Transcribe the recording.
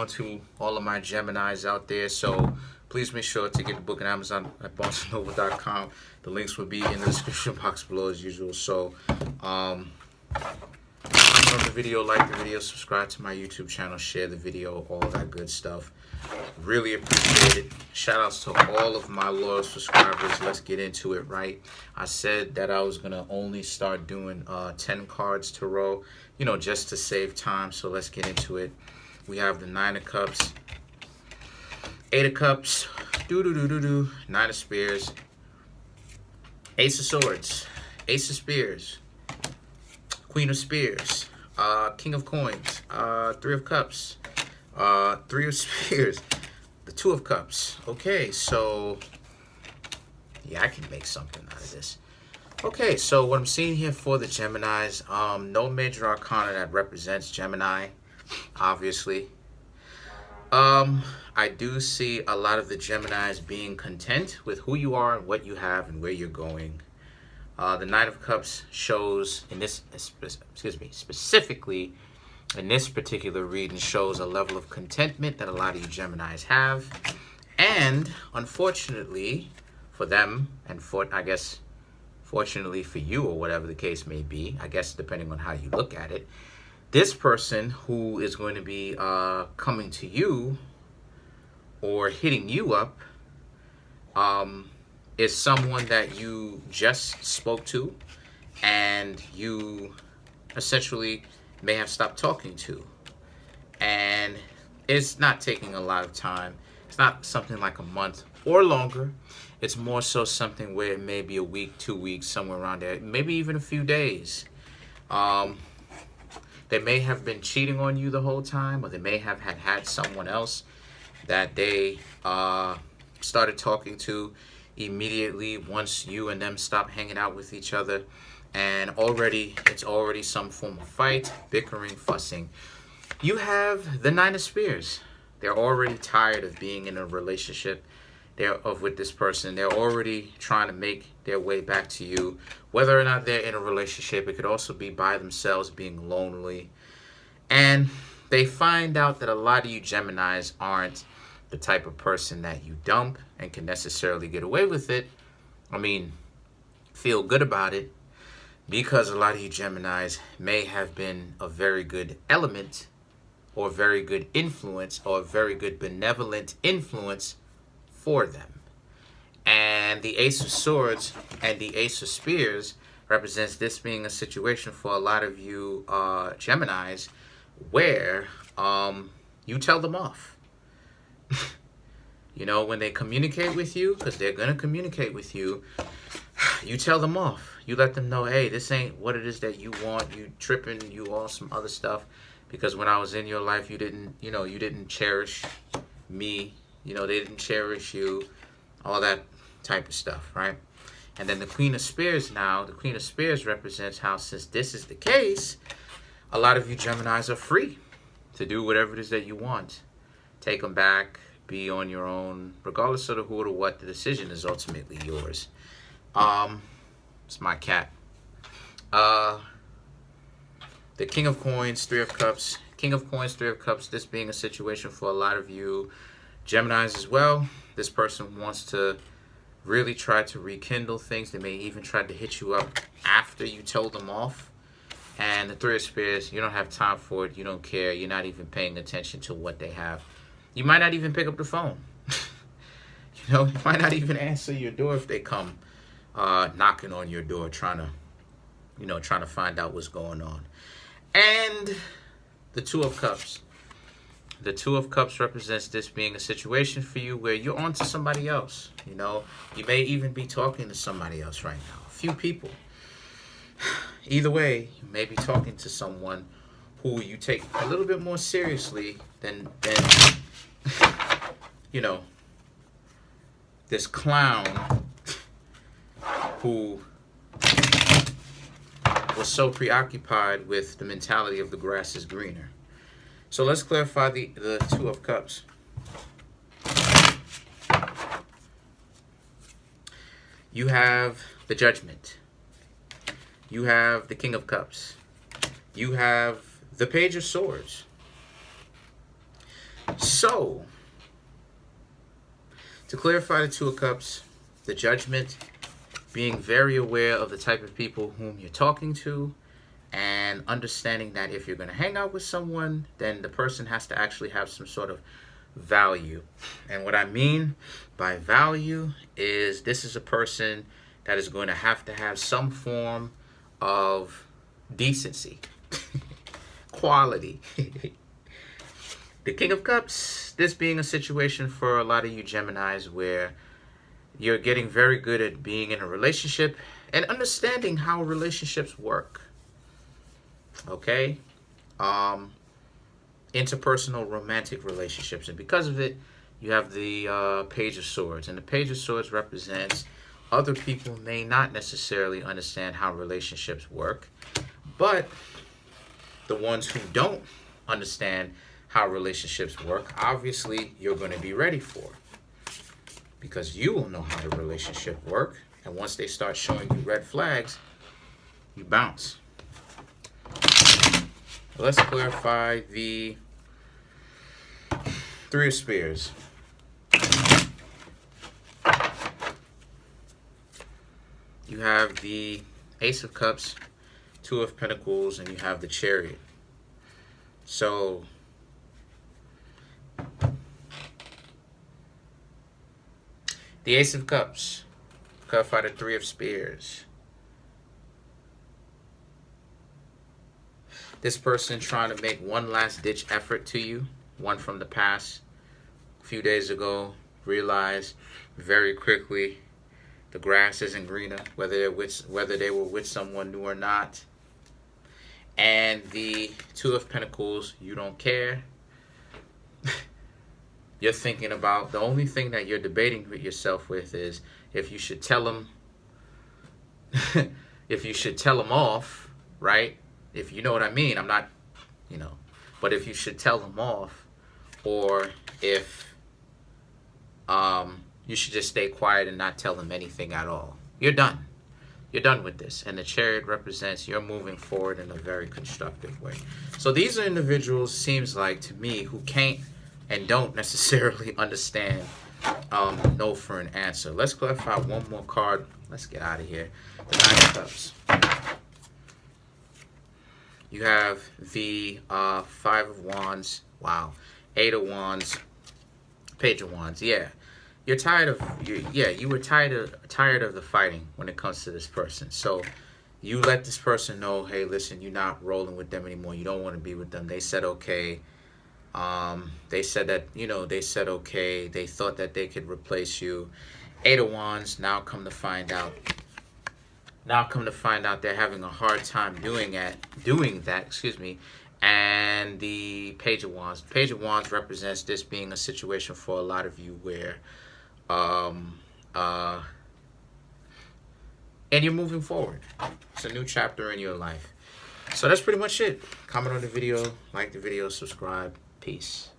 on to all of my Geminis out there. So please make sure to get the book on Amazon at BarnesandNoble.com. The links will be in the description box below as usual. So comment on the video, like the video, subscribe to my YouTube channel, share the video, all that good stuff. Really appreciate it. Shout outs to all of my loyal subscribers. Let's get into it, right? I said that I was going to only start doing 10 cards tarot, you know, just to save time. So let's get into it. We have the Nine of Cups, Eight of Cups, Nine of Spears, Ace of Swords, Ace of Spears, Queen of Spears, King of Coins, Three of Cups, Three of Spears, the Two of Cups. Okay, so yeah, I can make something out of this. Okay, so what I'm seeing here for the Geminis, no major arcana that represents Gemini, obviously. I do see a lot of the Geminis being content with who you are and what you have and where you're going. The Nine of Cups shows in this, specifically in this particular reading, shows a level of contentment that a lot of you Geminis have. And unfortunately for them, and for, I guess, fortunately for you, or whatever the case may be, I guess depending on how you look at it, this person who is going to be coming to you or hitting you up is someone that you just spoke to and you essentially may have stopped talking to. And it's not taking a lot of time. It's not something like a month or longer. It's more so something where it may be a week, 2 weeks, somewhere around there, maybe even a few days. They may have been cheating on you the whole time, or they may have had someone else that they started talking to immediately once you and them stop hanging out with each other. And it's already some form of fight, bickering, fussing. You have the Nine of Spears. They're already tired of being in a relationship with this person. They're already trying to make their way back to you. Whether or not they're in a relationship, it could also be by themselves, being lonely. And they find out that a lot of you Geminis aren't the type of person that you dump and can necessarily get away with it. I mean, feel good about it. Because a lot of you Geminis may have been a very good element or very good influence or a very good benevolent influence for them. And the Ace of Swords and the Ace of Spears represents this being a situation for a lot of you Geminis where you tell them off. You know, when they communicate with you, because they're going to communicate with you, you tell them off. You let them know, hey, this ain't what it is that you want. You tripping, you all some other stuff. Because when I was in your life, you didn't cherish me. You know, they didn't cherish you. All that type of stuff, right? And then the Queen of Spears now, the Queen of Spears represents how, since this is the case, a lot of you Geminis are free to do whatever it is that you want. Take them back, be on your own, regardless of the who or the what, the decision is ultimately yours. It's my cat. The King of Coins, Three of Cups. King of Coins, Three of Cups. This being a situation for a lot of you Geminis as well. This person wants to really try to rekindle things. They may even try to hit you up after you told them off. And the Three of Spears, you don't have time for it. You don't care. You're not even paying attention to what they have. You might not even pick up the phone. You know, you might not even answer your door if they come knocking on your door, trying to find out what's going on. And the Two of Cups. The Two of Cups represents this being a situation for you where you're on to somebody else. You know, you may even be talking to somebody else right now. A few people. Either way, you may be talking to someone who you take a little bit more seriously than you know, this clown who was so preoccupied with the mentality of the grass is greener. So let's clarify the Two of Cups. You have the Judgment. You have the King of Cups. You have the Page of Swords. So, to clarify the Two of Cups, the Judgment, being very aware of the type of people whom you're talking to, and understanding that if you're going to hang out with someone, then the person has to actually have some sort of value. And what I mean by value is this is a person that is going to have some form of decency, quality. The King of Cups, this being a situation for a lot of you Geminis where you're getting very good at being in a relationship and understanding how relationships work. Okay? Interpersonal romantic relationships. And because of it, you have the Page of Swords. And the Page of Swords represents other people may not necessarily understand how relationships work, but the ones who don't understand how relationships work, obviously you're going to be ready for, because you will know how the relationship work, and once they start showing you red flags, you bounce. Let's clarify the Three of Spears. You have the Ace of Cups, Two of Pentacles, and you have the Chariot. So the Ace of Cups, clarify the Three of Spears. This person trying to make one last ditch effort to you, one from the past, a few days ago, realized very quickly the grass isn't greener, whether they were with someone new or not. And the Two of Pentacles, you don't care. You're thinking about, the only thing that you're debating with yourself with is if you should tell them, if you should tell them off, right? If you know what I mean, I'm not, but if you should tell them off, or if you should just stay quiet and not tell them anything at all. You're done. You're done with this. And the Chariot represents you're moving forward in a very constructive way. So these are individuals, seems like to me, who can't and don't necessarily understand no for an answer. Let's clarify one more card. Let's get out of here. The Nine of Cups. You have the Five of Wands. Wow. Eight of Wands. Page of Wands. Yeah. You're tired of you were tired of the fighting when it comes to this person. So you let this person know, hey, listen, you're not rolling with them anymore. You don't want to be with them. They said okay. They said that, they said okay. They thought that they could replace you. Eight of Wands, now come to find out they're having a hard time doing that, excuse me. And the Page of Wands. Page of Wands represents this being a situation for a lot of you where and you're moving forward. It's a new chapter in your life. So that's pretty much it. Comment on the video, like the video, subscribe. Peace.